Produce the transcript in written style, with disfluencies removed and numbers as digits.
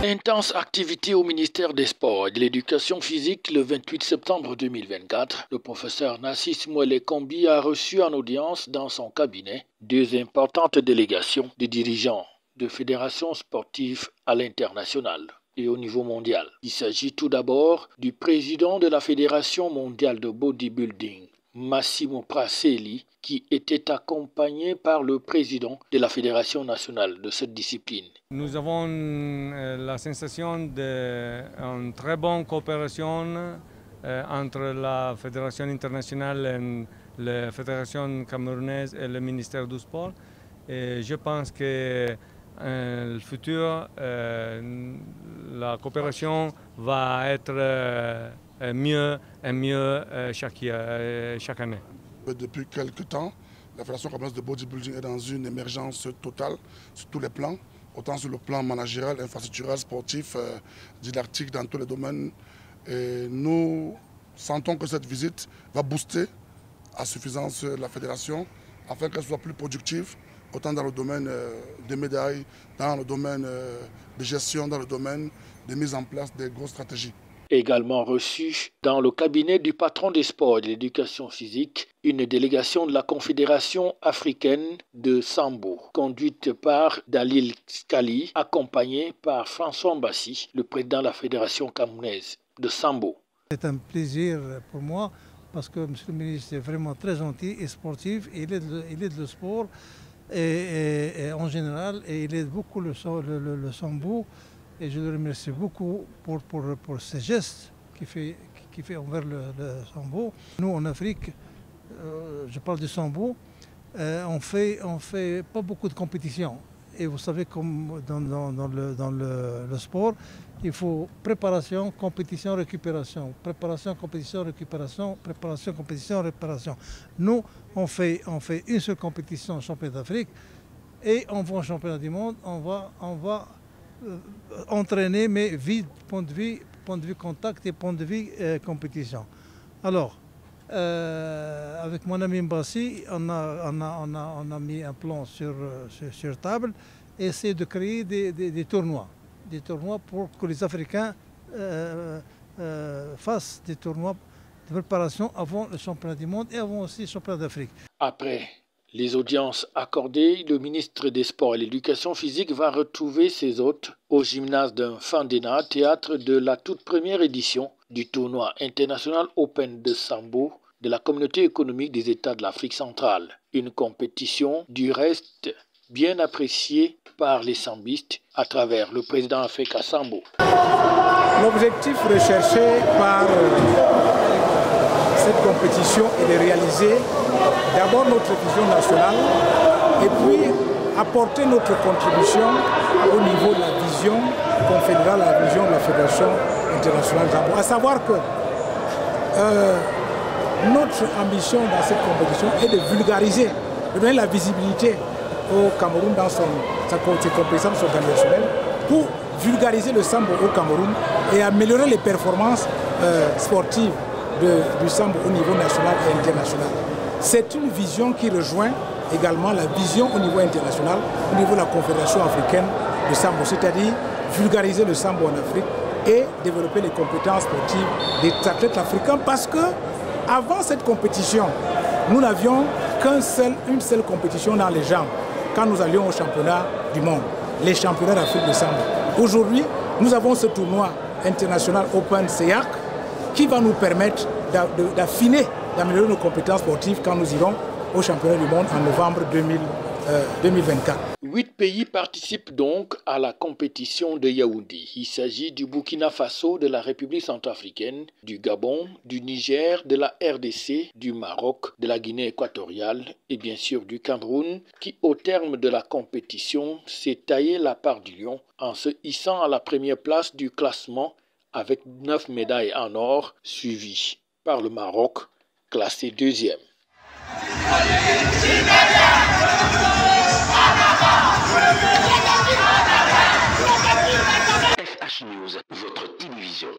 Intense activité au ministère des Sports et de l'Éducation physique le 28 septembre 2024. Le professeur Narcisse Mouelé Kombi a reçu en audience dans son cabinet deux importantes délégations de dirigeants de fédérations sportives à l'international et au niveau mondial. Il s'agit tout d'abord du président de la Fédération mondiale de bodybuilding, Massimo Praselli, qui était accompagné par le président de la Fédération nationale de cette discipline. Nous avons la sensation d'une très bonne coopération entre la Fédération internationale et la Fédération camerounaise et le ministère du Sport. Et je pense que le futur, la coopération va être mieux et mieux chaque année. Depuis quelques temps, la Fédération camerounaise de bodybuilding est dans une émergence totale sur tous les plans, autant sur le plan managérial, infrastructurel, sportif, didactique, dans tous les domaines. Et nous sentons que cette visite va booster à suffisance la fédération afin qu'elle soit plus productive, autant dans le domaine des médailles, dans le domaine de gestion, dans le domaine de mise en place des grosses stratégies. Également reçu dans le cabinet du patron des sports et de l'éducation physique, une délégation de la Confédération africaine de Sambo, conduite par Dalil Skali, accompagnée par François Mbassi, le président de la Fédération camerounaise de Sambo. C'est un plaisir pour moi parce que M. le ministre est vraiment très gentil et sportif. Il aide le sport et en général et il aide beaucoup le Sambo. Et je le remercie beaucoup pour ces gestes qu'il fait envers le Sambo. Nous, en Afrique, je parle du Sambo, on fait pas beaucoup de compétitions. Et vous savez, comme dans le sport, il faut préparation, compétition, récupération. Préparation, compétition, récupération. Préparation, compétition, récupération. Nous, on fait une seule compétition, championnat d'Afrique, et on va au championnat du monde, on va entraîner, mais point de vue contact et point de vue compétition. Alors, avec mon ami Mbassi, on a mis un plan sur table et essayer de créer des tournois pour que les Africains fassent des tournois de préparation avant le championnat du monde et avant aussi le championnat d'Afrique. Après les audiences accordées, le ministre des Sports et de l'Éducation physique va retrouver ses hôtes au gymnase d'un Fandena, théâtre de la toute première édition du tournoi international Open de Sambo de la Communauté économique des États de l'Afrique centrale. Une compétition du reste bien appréciée par les sambistes à travers le président Africa Sambo. L'objectif recherché par cette compétition est de réaliser d'abord notre vision nationale et puis apporter notre contribution au niveau de la vision confédérale, la vision de la Fédération internationale Sambo. À savoir que notre ambition dans cette compétition est de vulgariser, de donner la visibilité au Cameroun dans ses compétences organisationnelles pour vulgariser le Sambo au Cameroun et améliorer les performances sportives du Sambo au niveau national et international. C'est une vision qui rejoint également la vision au niveau international, au niveau de la Confédération africaine de Sambo, c'est-à-dire vulgariser le Sambo en Afrique et développer les compétences sportives des athlètes africains parce que avant cette compétition, nous n'avions qu'une seule compétition dans les jambes quand nous allions au championnat du monde, les championnats d'Afrique de Sambo. Aujourd'hui, nous avons ce tournoi international Open CEAC qui va nous permettre d'affiner, d'améliorer nos compétences sportives quand nous irons au championnat du monde en novembre 2024. 8 pays participent donc à la compétition de Yaoundé. Il s'agit du Burkina Faso, de la République centrafricaine, du Gabon, du Niger, de la RDC, du Maroc, de la Guinée équatoriale et bien sûr du Cameroun, qui au terme de la compétition s'est taillé la part du lion en se hissant à la première place du classement avec 9 médailles en or, suivi par le Maroc, classé deuxième. FH News, votre télévision.